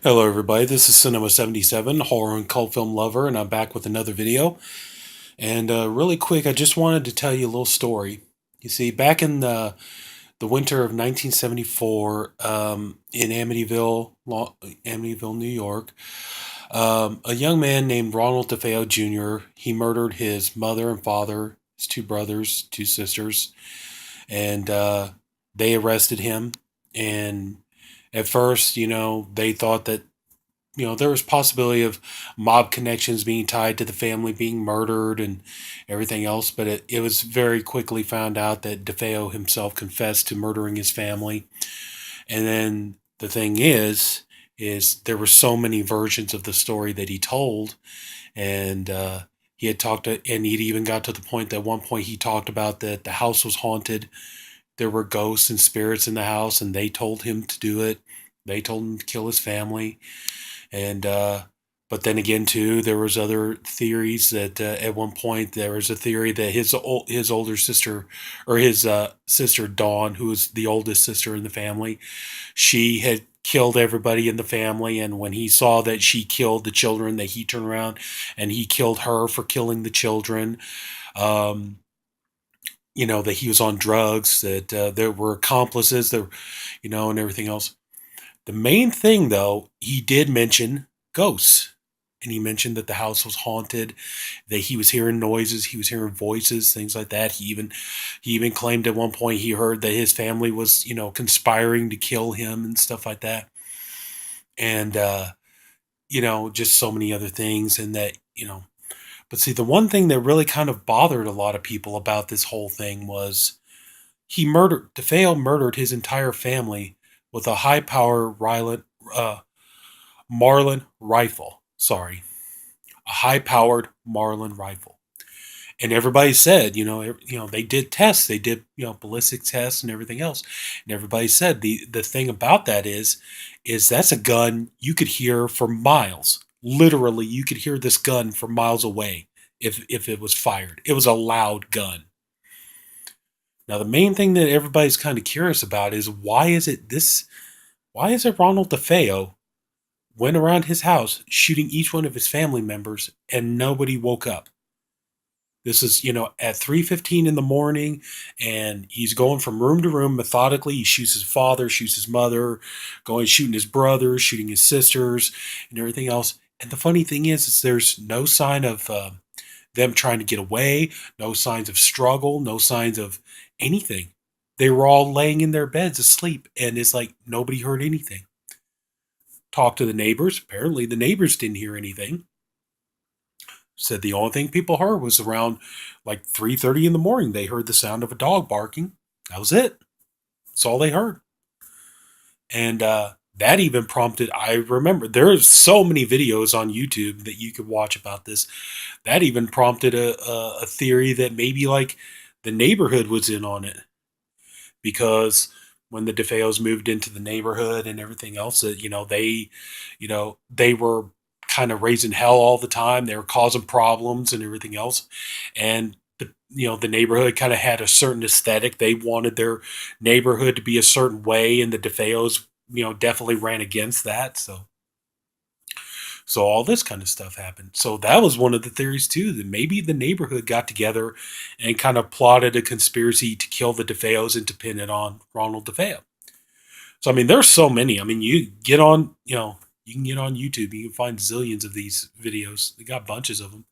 Hello, everybody. This is Sinema77, horror and cult film lover, and I'm back with another video. And really quick, I just wanted to tell you a little story. You see, back in the winter of 1974, in Amityville, New York, a young man named Ronald DeFeo Jr. He murdered his mother and father, his two brothers, two sisters, and they arrested him. And at first, they thought that there was possibility of mob connections being tied to the family being murdered and everything else, but it was very quickly found out that DeFeo himself confessed to murdering his family. And then the thing is there were so many versions of the story that he told, and he had talked to, and he'd even got to the point that at one point he talked about that the house was haunted. There were ghosts and spirits in the house, and they told him to do it. They told him to kill his family. And but then again, too, there was other theories that at one point there was a theory that his older sister, or his sister Dawn, who was the oldest sister in the family, she had killed everybody in the family, and when he saw that she killed the children, that he turned around and he killed her for killing the children. Um, that he was on drugs, that there were accomplices, there, and everything else. The main thing, though, he did mention ghosts. And he mentioned that the house was haunted, that he was hearing noises, he was hearing voices, things like that. He even claimed at one point he heard that his family was, conspiring to kill him and stuff like that. And just so many other things. And that, but see, the one thing that really kind of bothered a lot of people about this whole thing was DeFeo murdered his entire family with a high power uh, Marlin rifle. Sorry, a high powered Marlin rifle. And everybody said, they did tests, they did, ballistic tests and everything else. And everybody said the thing about that is that's a gun you could hear for miles. Literally, you could hear this gun for miles away if it was fired. It was a loud gun. Now, the main thing that everybody's kind of curious about is why is it Ronald DeFeo went around his house shooting each one of his family members and nobody woke up? This is, at 3:15 in the morning, and he's going from room to room methodically. He shoots his father, shoots his mother, going shooting his brothers, shooting his sisters, and everything else. And the funny thing is there's no sign of them trying to get away, no signs of struggle, no signs of anything. They were all laying in their beds asleep, and it's like nobody heard anything. Talked to the neighbors. Apparently, the neighbors didn't hear anything. Said the only thing people heard was around like 3:30 in the morning. They heard the sound of a dog barking. That was it. That's all they heard. And that even prompted, I remember, there's so many videos on YouTube that you could watch about this. That even prompted a theory that maybe like the neighborhood was in on it. Because when the DeFeos moved into the neighborhood and everything else, that they were kind of raising hell all the time. They were causing problems and everything else, and the neighborhood kind of had a certain aesthetic. They wanted their neighborhood to be a certain way, and the DeFeos definitely ran against that. So all this kind of stuff happened. So that was one of the theories too, that maybe the neighborhood got together and kind of plotted a conspiracy to kill the DeFeos and to pin it on Ronald DeFeo. So I mean, there's so many. I mean, you can get on YouTube, you can find zillions of these videos. They got bunches of them.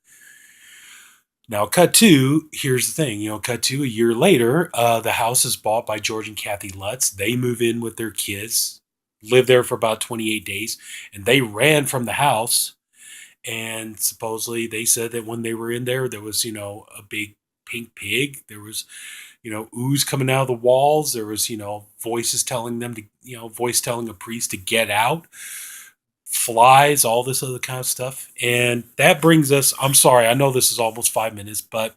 Now, cut to, here's the thing, cut to a year later, the house is bought by George and Kathy Lutz. They move in with their kids, live there for about 28 days, and they ran from the house. And supposedly they said that when they were in there, there was, a big pink pig. There was, ooze coming out of the walls. There was, voices telling them to, voice telling a priest to get out, flies, all this other kind of stuff. And that brings us, I'm sorry, I know this is almost 5 minutes, but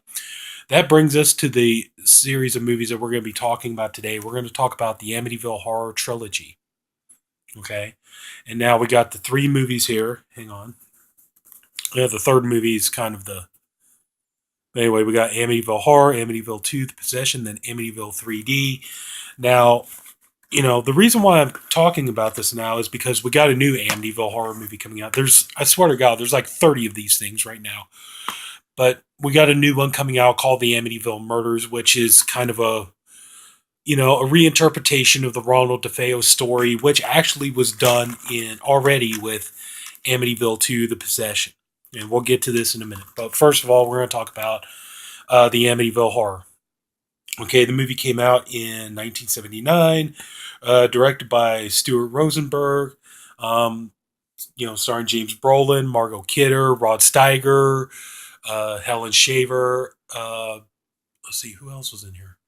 that brings us to the series of movies that we're going to be talking about today. We're going to talk about the Amityville Horror Trilogy. Okay. And now we got the three movies here. Hang on. Yeah, the third movie is kind of the. Anyway, we got Amityville Horror, Amityville 2, The Possession, then Amityville 3D. Now, The reason why I'm talking about this now is because we got a new Amityville horror movie coming out. I swear to God, there's like 30 of these things right now. But we got a new one coming out called the Amityville Murders, which is kind of a reinterpretation of the Ronald DeFeo story, which actually was done in already with Amityville 2: The Possession. And we'll get to this in a minute. But first of all, we're going to talk about the Amityville Horror. Okay, the movie came out in 1979, directed by Stuart Rosenberg, um, starring James Brolin, Margot Kidder, Rod Steiger, Helen Shaver. Let's see, who else was in here?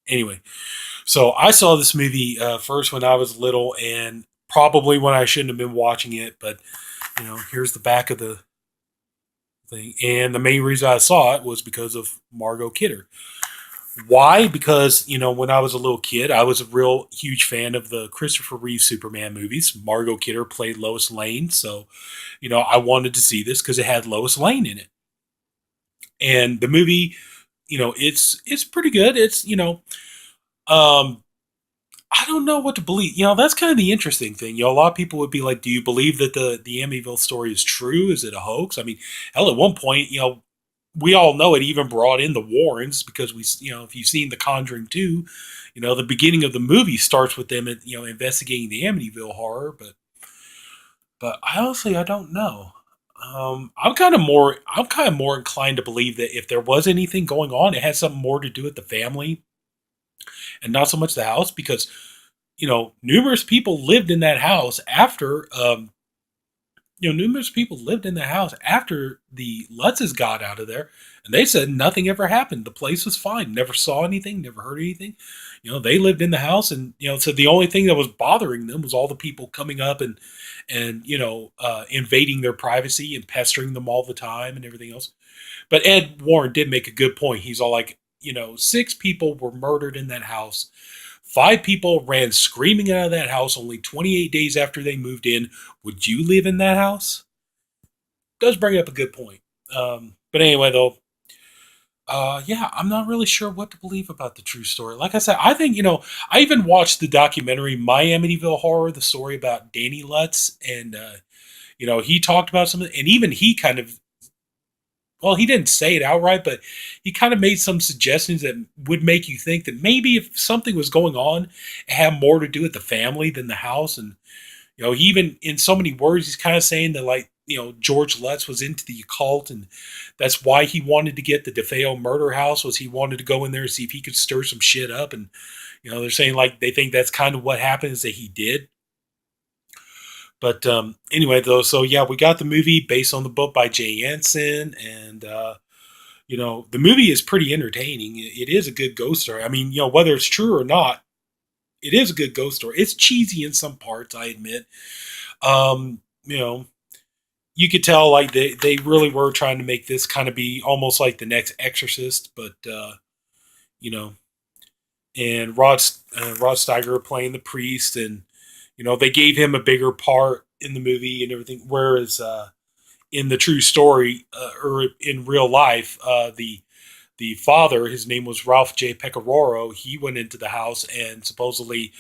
Anyway, so I saw this movie first when I was little, and probably when I shouldn't have been watching it. But here's the back of the thing, and the main reason I saw it was because of Margot Kidder. Why? Because when I was a little kid, I was a real huge fan of the Christopher Reeve Superman movies. Margot Kidder played Lois Lane, so I wanted to see this because it had Lois Lane in it, and the movie, it's pretty good. It's um, I don't know what to believe. That's kind of the interesting thing. A lot of people would be like, "Do you believe that the Amityville story is true? Is it a hoax?" I mean, hell, at one point, we all know it even brought in the Warrens because if you've seen The Conjuring 2, the beginning of the movie starts with them, investigating the Amityville horror. But I honestly, I don't know. I'm kind of more inclined to believe that if there was anything going on, it had something more to do with the family and not so much the house because numerous people lived in that house after numerous people lived in the house after the Lutzes got out of there, and they said nothing ever happened. The place was fine. Never saw anything. Never heard anything. They lived in the house, and so the only thing that was bothering them was all the people coming up and invading their privacy and pestering them all the time and everything else. But Ed Warren did make a good point. He's all like, six people were murdered in that house. Five people ran screaming out of that house only 28 days after they moved in. Would you live in that house? Does bring up a good point. But anyway, though, yeah, I'm not really sure what to believe about the true story. Like I said, I think, I even watched the documentary My Amityville Horror, the story about Danny Lutz. And, he talked about something, and even he kind of, well, he didn't say it outright, but he kind of made some suggestions that would make you think that maybe if something was going on, it had more to do with the family than the house. And he even in so many words, he's kind of saying that like George Lutz was into the occult, and that's why he wanted to get the DeFeo murder house. Was he wanted to go in there and see if he could stir some shit up, and they're saying like they think that's kind of what happened is that he did. But anyway, though, so yeah, we got the movie based on the book by Jay Anson, and the movie is pretty entertaining. It is a good ghost story. I mean, whether it's true or not, it is a good ghost story. It's cheesy in some parts, I admit. Um, you know, you could tell like they really were trying to make this kind of be almost like the next Exorcist, but you know, and Rod Steiger playing the priest, and they gave him a bigger part in the movie and everything. Whereas in the true story or in real life, the father, his name was Ralph J. Pecoraro. He went into the house and supposedly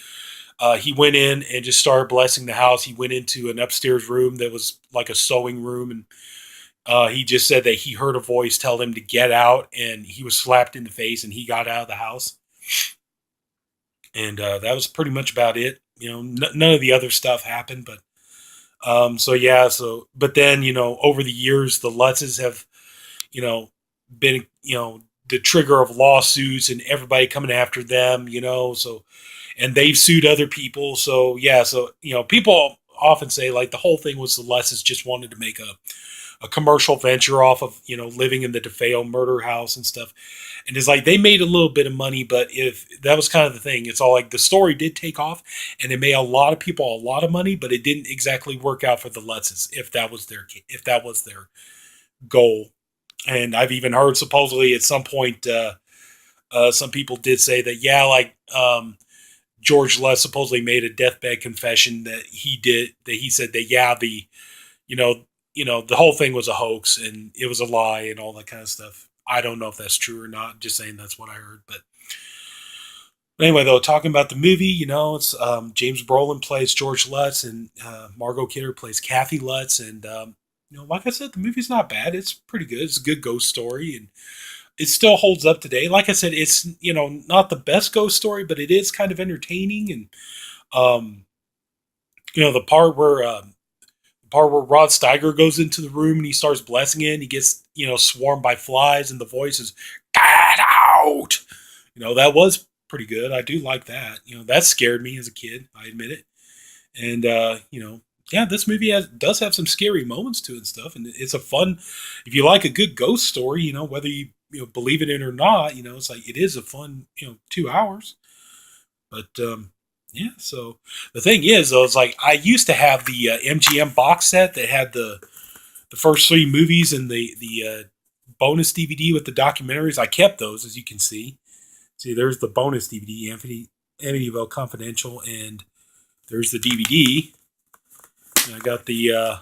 he went in and just started blessing the house. He went into an upstairs room that was like a sewing room, and he just said that he heard a voice tell him to get out, and he was slapped in the face, and he got out of the house. And that was pretty much about it. None of the other stuff happened, but so yeah, so but then over the years, the Lutzes have been the trigger of lawsuits and everybody coming after them. So and they've sued other people. So yeah, so people often say like the whole thing was the Lutzes just wanted to make a commercial venture off of living in the DeFeo murder house and stuff. And it's like they made a little bit of money, but if that was kind of the thing, it's all like the story did take off and it made a lot of people a lot of money, but it didn't exactly work out for the Lutzes if that was their goal. And I've even heard supposedly at some point some people did say that yeah, like George Lutz supposedly made a deathbed confession that he said that yeah, you know the whole thing was a hoax and it was a lie and all that kind of stuff. I don't know if that's true or not. Just saying that's what I heard. But But anyway, though, talking about the movie, it's James Brolin plays George Lutz, and Margot Kidder plays Kathy Lutz, and like I said, the movie's not bad. It's pretty good. It's a good ghost story, and it still holds up today. Like I said, it's not the best ghost story, but it is kind of entertaining, and um, the part where Rod Steiger goes into the room and he starts blessing it, and he gets swarmed by flies, and the voice is "Get out." That was pretty good. I do like that. That scared me as a kid. I admit it. And yeah, this movie does have some scary moments to it and stuff, and it's a fun. If you like a good ghost story, whether you believe in it or not, it's like it is a fun 2 hours. But yeah, so the thing is, though, it's like I used to have the MGM box set that had the first three movies and the bonus DVD with the documentaries. I kept those, as you can see. See, there's the bonus DVD, Amityville Confidential, and there's the DVD. And I got the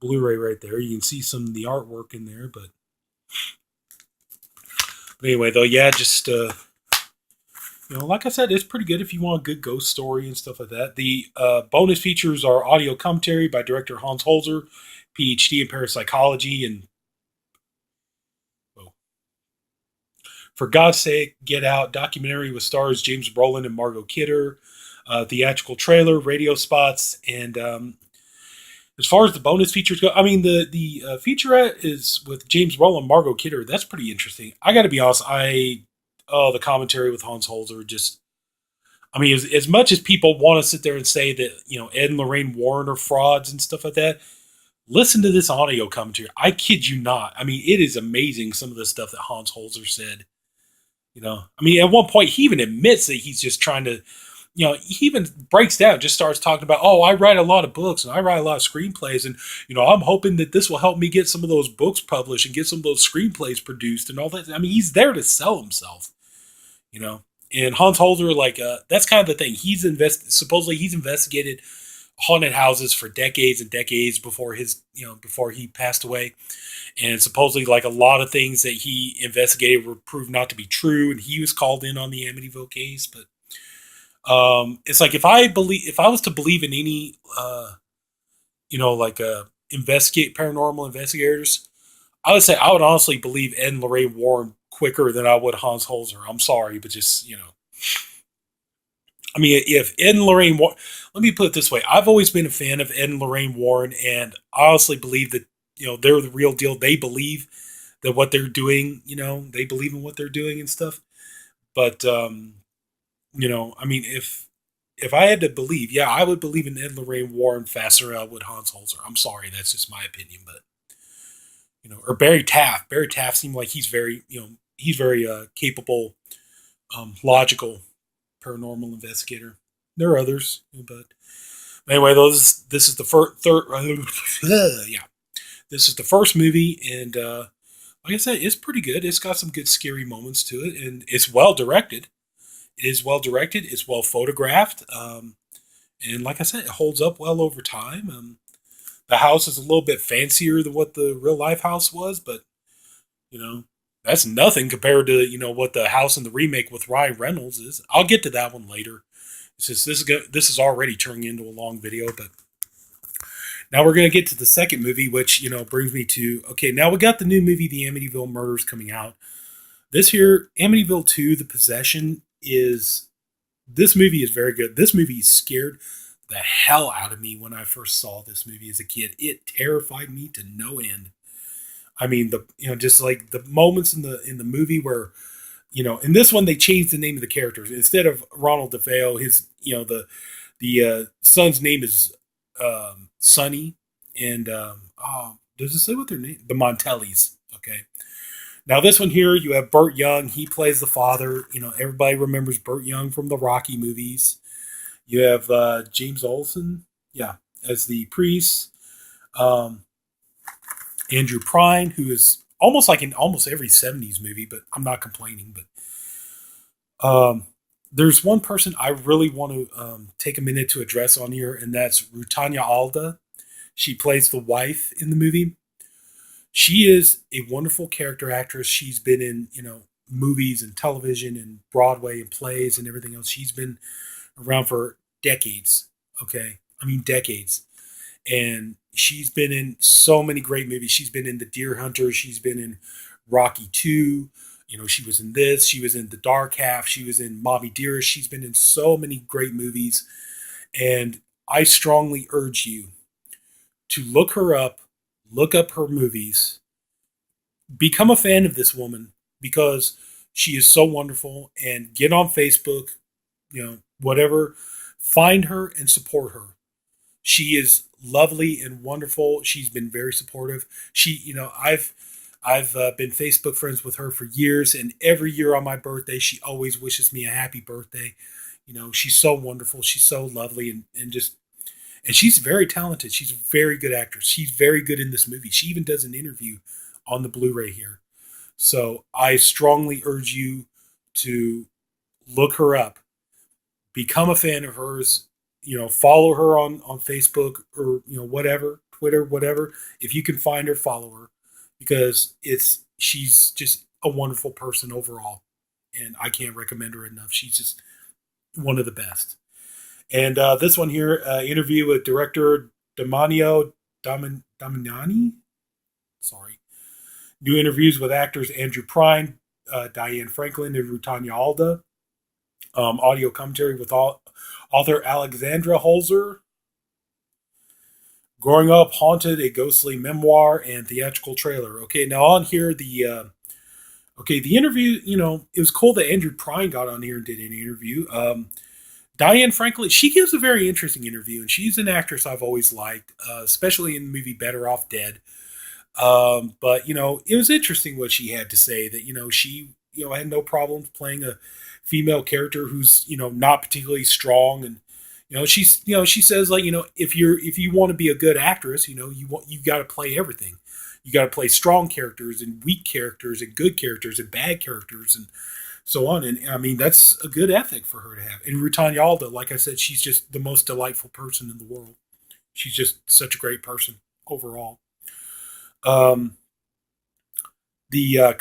Blu-ray right there. You can see some of the artwork in there, but anyway, though, yeah, just like I said, it's pretty good if you want a good ghost story and stuff like that. The bonus features are audio commentary by director Hans Holzer, PhD in parapsychology, and oh, for God's Sake, Get Out documentary with stars James Brolin and Margot Kidder, theatrical trailer, radio spots, and as far as the bonus features go, I mean the featurette is with James Brolin and Margot Kidder. That's pretty interesting. I got to be honest, the commentary with Hans Holzer just. I mean, as much as people want to sit there and say that Ed and Lorraine Warren are frauds and stuff like that, listen to this audio commentary. I kid you not. I mean, it is amazing some of the stuff that Hans Holzer said. I mean, at one point he even admits that he's just trying to, he even breaks down, just starts talking about, oh, I write a lot of books and I write a lot of screenplays, and I'm hoping that this will help me get some of those books published and get some of those screenplays produced and all that. I mean, he's there to sell himself, you know. And Hans Holzer, like, that's kind of the thing. Supposedly he's investigated haunted houses for decades and decades before before he passed away. And supposedly, like, a lot of things that he investigated were proved not to be true, and he was called in on the Amityville case. But it's like if I was to believe in any, like investigate paranormal investigators, I would say I would honestly believe Ed and Lorraine Warren quicker than I would Hans Holzer. I'm sorry, but just I mean, if Ed and Lorraine Warren, let me put it this way: I've always been a fan of Ed and Lorraine Warren, and I honestly believe that they're the real deal. They believe that what they're doing, they believe in what they're doing and stuff. But I mean, if I had to believe, yeah, I would believe in Ed and Lorraine Warren faster than I would Hans Holzer. I'm sorry, that's just my opinion, but or Barry Taft. Barry Taft seemed like he's very capable, logical paranormal investigator. There are others, but anyway, this is the third. Yeah, this is the first movie, and like I said, it's pretty good. It's got some good scary moments to it, and it's well directed. It is well directed. It's well photographed, and like I said, it holds up well over time. The house is a little bit fancier than what the real life house was, but you know that's nothing compared to what the house in the remake with Ryan Reynolds is. I'll get to that one later. It's just this is already turning into a long video, but now we're gonna get to the second movie, which brings me to okay. Now we got the new movie, The Amityville Murders, coming out this here. Amityville 2: The Possession is this movie is very good. This movie scared the hell out of me when I first saw this movie as a kid. It terrified me to no end. I mean, just like the moments in the movie where in this one they changed the name of the characters. Instead of Ronald DeFeo, his the son's name is Sonny, and oh, does it say what their name? The Montellis. Okay. Now this one here, you have Burt Young. He plays the father. Everybody remembers Burt Young from the Rocky movies. You have James Olsen, yeah, as the priest. Andrew Prine, who is almost like in almost every '70s movie, but I'm not complaining. But there's one person I really want to take a minute to address on here, and that's Rutanya Alda. She plays the wife in the movie. She is a wonderful character actress. She's been in, movies and television and Broadway and plays and everything else. She's been around for decades. Okay, I mean decades, and she's been in so many great movies. She's been in The Deer Hunter. She's been in Rocky 2. You know, she was in this. She was in The Dark Half. She was in Mommy Dearest. She's been in so many great movies, and I strongly urge you to look her up, look up her movies, become a fan of this woman because she is so wonderful, and get on Facebook, you know, whatever, find her and support her. She is lovely and wonderful. She's been very supportive. I've been Facebook friends with her for years, and every year on my birthday, she always wishes me a happy birthday. You know, she's so wonderful. She's so lovely, and she's very talented. She's a very good actress. She's very good in this movie. She even does an interview on the Blu-ray here. So I strongly urge you to look her up, become a fan of hers, you know, follow her on Facebook or, you know, whatever, Twitter, whatever. If you can find her, follow her because she's just a wonderful person overall. And I can't recommend her enough. She's just one of the best. And this one here, interview with director Damanio Damiani. Sorry. New interviews with actors Andrew Prine, Diane Franklin, and Rutanya Alda. Audio commentary with author Alexandra Holzer. Growing Up Haunted, a ghostly memoir and theatrical trailer. Okay, now on here, the interview, you know, it was cool that Andrew Prine got on here and did an interview. Diane Franklin, she gives a very interesting interview, and she's an actress I've always liked, especially in the movie Better Off Dead. But you know, it was interesting what she had to say. That you know, she had no problems playing a female character who's not particularly strong, and she says like if you want to be a good actress, you got to play everything. You got to play strong characters and weak characters and good characters and bad characters and so on. And I mean, that's a good ethic for her to have. And Rutanya Alda, like I said, she's just the most delightful person in the world. She's just such a great person overall. Um, the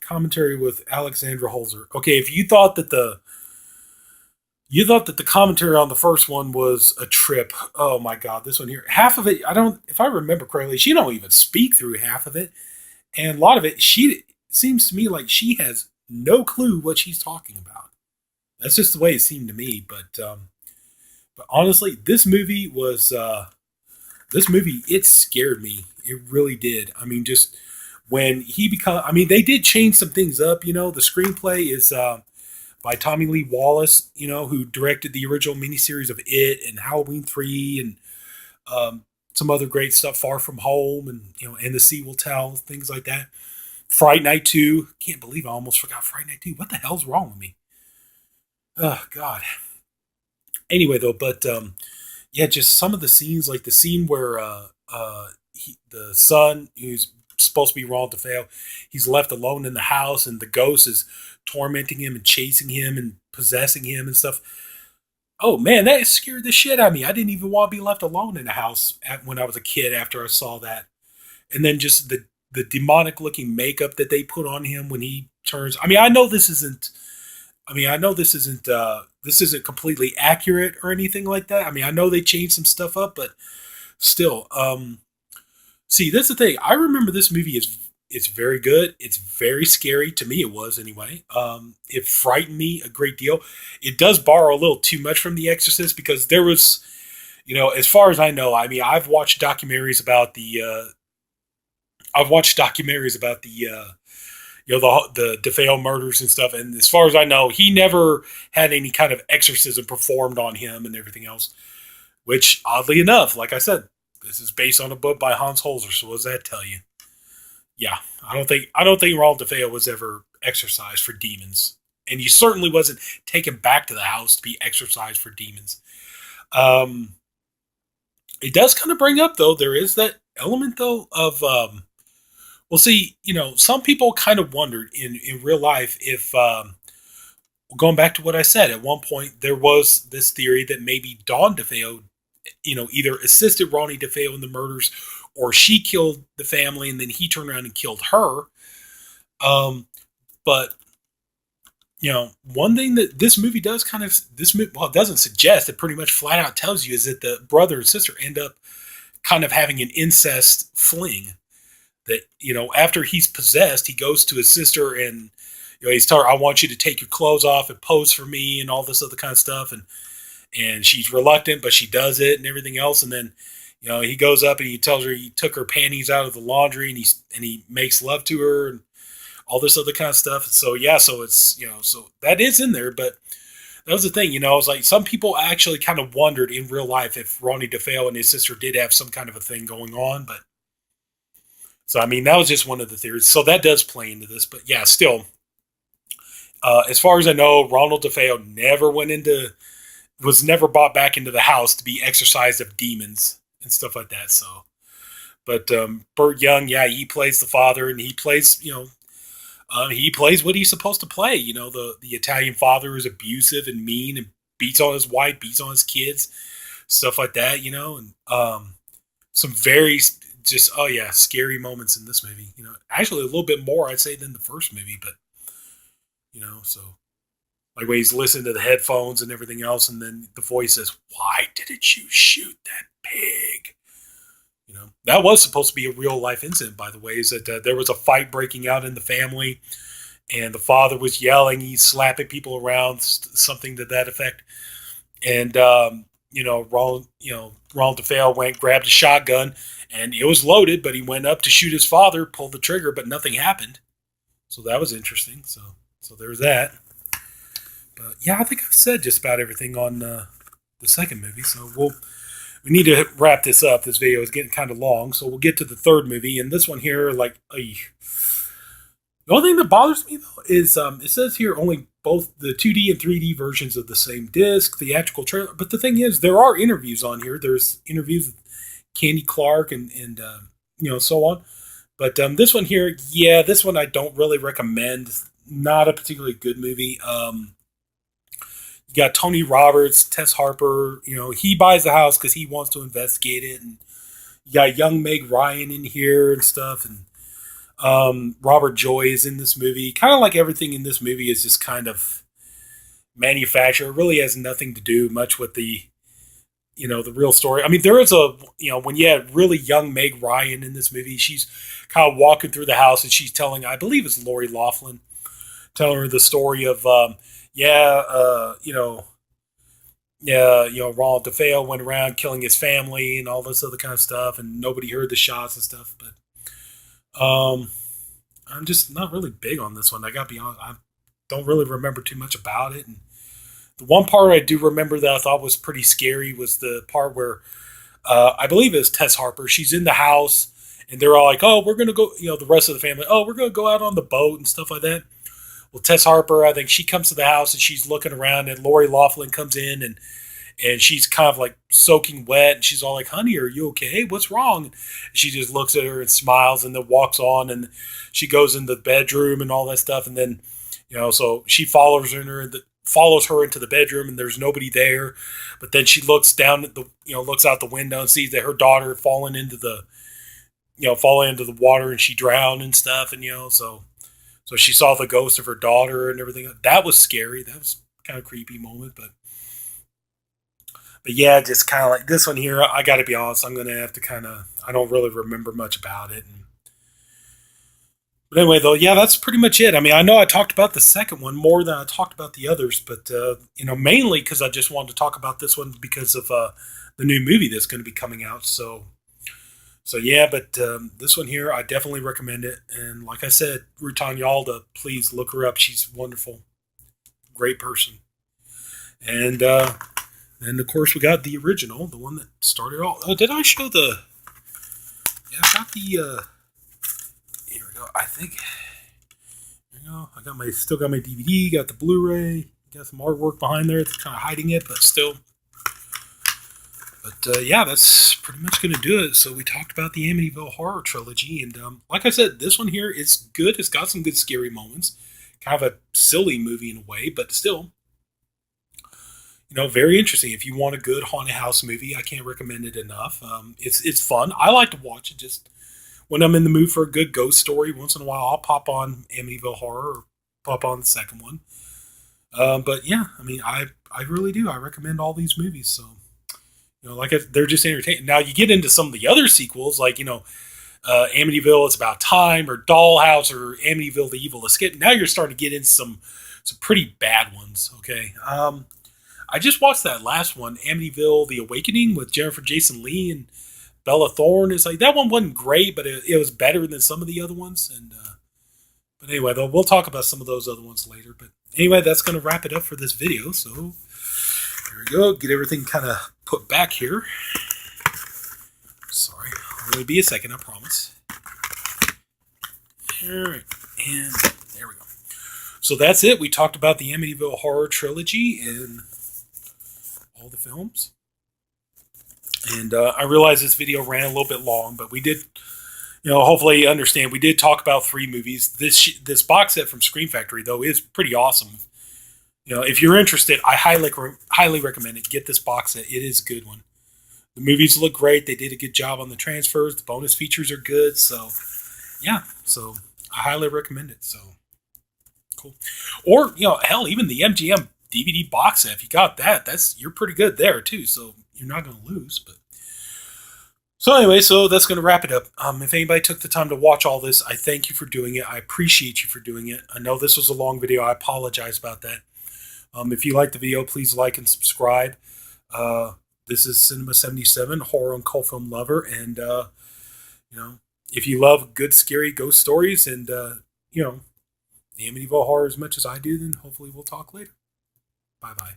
commentary with Alexandra Holzer. Okay, if you thought that the commentary on the first one was a trip, oh my god, this one here, half of it, I don't, if I remember correctly, she don't even speak through half of it, and a lot of it, she seems to me like she has no clue what she's talking about. That's just the way it seemed to me. But honestly, this movie it scared me. It really did. I mean, just when I mean, they did change some things up. The screenplay is by Tommy Lee Wallace. Who directed the original miniseries of It and Halloween 3 and some other great stuff, Far From Home, and The Sea Will Tell, things like that. Fright Night 2. Can't believe I almost forgot Fright Night 2. What the hell's wrong with me? Oh God. Anyway, though, but yeah, just some of the scenes, like the scene where the son, who's supposed to be Ronald DeFeo, he's left alone in the house, and the ghost is tormenting him and chasing him and possessing him and stuff. Oh man, that scared the shit out of me. I didn't even want to be left alone in the house when I was a kid after I saw that. And then just the demonic looking makeup that they put on him when he turns. I mean, I know this isn't. This isn't completely accurate or anything like that. I mean, I know they changed some stuff up, but still. See, that's the thing. I remember this movie it's very good. It's very scary to me. It was anyway. It frightened me a great deal. It does borrow a little too much from The Exorcist because there was, as far as I know, I mean, I've watched documentaries about the DeFeo murders and stuff. And as far as I know, he never had any kind of exorcism performed on him and everything else. Which, oddly enough, like I said, this is based on a book by Hans Holzer. So what does that tell you? Yeah, I don't think Ronald DeFeo was ever exorcised for demons, and he certainly wasn't taken back to the house to be exorcised for demons. Um, it does kind of bring up though. There is that element though of well, see, some people kind of wondered in real life if, going back to what I said, at one point there was this theory that maybe Dawn DeFeo, either assisted Ronnie DeFeo in the murders or she killed the family and then he turned around and killed her. Um, But one thing that this movie does it doesn't suggest, it pretty much flat out tells you, is that the brother and sister end up kind of having an incest fling. That, after he's possessed, he goes to his sister and, he's telling her, I want you to take your clothes off and pose for me and all this other kind of stuff. And she's reluctant, but she does it and everything else. And then, he goes up and he tells her he took her panties out of the laundry, and he makes love to her and all this other kind of stuff. So yeah, so it's, so that is in there, but that was the thing, it's like some people actually kind of wondered in real life if Ronnie DeFeo and his sister did have some kind of a thing going on. But so, I mean, that was just one of the theories. So that does play into this, but yeah, still, as far as I know, Ronald DeFeo was never brought back into the house to be exorcised of demons and stuff like that. So, but Burt Young, yeah, he plays the father, and he plays what he's supposed to play. The Italian father is abusive and mean and beats on his wife, beats on his kids, stuff like that. And some very just, oh yeah, scary moments in this movie. Actually a little bit more, I'd say, than the first movie, but so like when he's listening to the headphones and everything else, and then the voice says, "Why didn't you shoot that pig?" That was supposed to be a real life incident, by the way. Is that there was a fight breaking out in the family, and the father was yelling, he's slapping people around, something to that effect. And Ronald DeFeo grabbed a shotgun, and it was loaded, but he went up to shoot his father, pulled the trigger, but nothing happened. So that was interesting. So there's that. But yeah, I think I've said just about everything on the second movie. So we need to wrap this up. This video is getting kind of long, so we'll get to the third movie. And this one here, the only thing that bothers me though is it says here only both the 2D and 3D versions of the same disc, theatrical trailer. But the thing is, there are interviews on here. There's interviews with Candy Clark and so on. But this one here, yeah, this one I don't really recommend. Not a particularly good movie. You got Tony Roberts, Tess Harper. He buys the house because he wants to investigate it, and you got young Meg Ryan in here and stuff, and Robert Joy is in this movie. Kind of like everything in this movie is just kind of manufactured. It really has nothing to do much with the real story. I mean, there is when you had really young Meg Ryan in this movie, she's kind of walking through the house and she's telling, I believe it's Lori Loughlin, telling her the story of, Ronald DeFeo went around killing his family and all this other kind of stuff, and nobody heard the shots and stuff. But I'm just not really big on this one. I gotta be honest, I don't really remember too much about it. And the one part I do remember that I thought was pretty scary was the part where I believe it was Tess Harper. She's in the house, and they're all like, "Oh, we're gonna go," the rest of the family. "Oh, we're gonna go out on the boat and stuff like that." Well, Tess Harper, I think she comes to the house and she's looking around, and Lori Loughlin comes in, and she's kind of like soaking wet, and she's all like, "Honey, are you okay? What's wrong?" And she just looks at her and smiles, and then walks on, and she goes in the bedroom and all that stuff, and then so she follows her into the bedroom, and there's nobody there, but then she looks down at looks out the window and sees that her daughter fallen into the water, and she drowned and stuff, and so she saw the ghost of her daughter and everything. That was scary. That was kind of a creepy moment. But yeah, just kind of like this one here, I got to be honest, I'm going to have to I don't really remember much about it. But anyway, though, yeah, that's pretty much it. I mean, I know I talked about the second one more than I talked about the others, but, mainly because I just wanted to talk about this one because of the new movie that's going to be coming out. So yeah, but this one here, I definitely recommend it. And like I said, Rutan Yalda, please look her up. She's wonderful. Great person. And then, of course, we got the original, the one that started all. Oh, did I show the... Yeah, I got the... Here we go. I think... There you go. Still got my DVD, got the Blu-ray, got some artwork behind there. It's kind of hiding it, but still... But yeah, that's pretty much going to do it. So we talked about the Amityville Horror Trilogy. And like I said, this one here, it's good. It's got some good scary moments. Kind of a silly movie in a way, but still, very interesting. If you want a good haunted house movie, I can't recommend it enough. It's fun. I like to watch it just when I'm in the mood for a good ghost story. Once in a while, I'll pop on Amityville Horror. pop on the second one. But yeah, I mean, I really do. I recommend all these movies. So they're just entertaining. Now you get into some of the other sequels, like Amityville, It's About Time, or Dollhouse, or Amityville, The Evil Escape. Now you're starting to get into some pretty bad ones. Okay, I just watched that last one, Amityville: The Awakening, with Jennifer Jason Leigh and Bella Thorne. It's like that one wasn't great, but it was better than some of the other ones. And but anyway, though, we'll talk about some of those other ones later. But anyway, that's going to wrap it up for this video. So here we go. Get everything kind of put back here. Sorry, I'll only be a second, I promise. All right, and there we go. So that's it. We talked about the Amityville Horror Trilogy and all the films. And I realize this video ran a little bit long, but we did, hopefully you understand, we did talk about 3 movies. This box set from Scream Factory, though, is pretty awesome. If you're interested, I highly recommend it. Get this box set. It is a good one. The movies look great. They did a good job on the transfers. The bonus features are good. So, yeah. So, I highly recommend it. So, cool. Or, hell, even the MGM DVD box set. If you got that, you're pretty good there, too. So, you're not going to lose. But so, anyway, that's going to wrap it up. If anybody took the time to watch all this, I thank you for doing it. I appreciate you for doing it. I know this was a long video. I apologize about that. If you liked the video, please like and subscribe. This is Sinema77, horror and cult film lover, and if you love good, scary ghost stories and the Amityville horror as much as I do, then hopefully we'll talk later. Bye bye.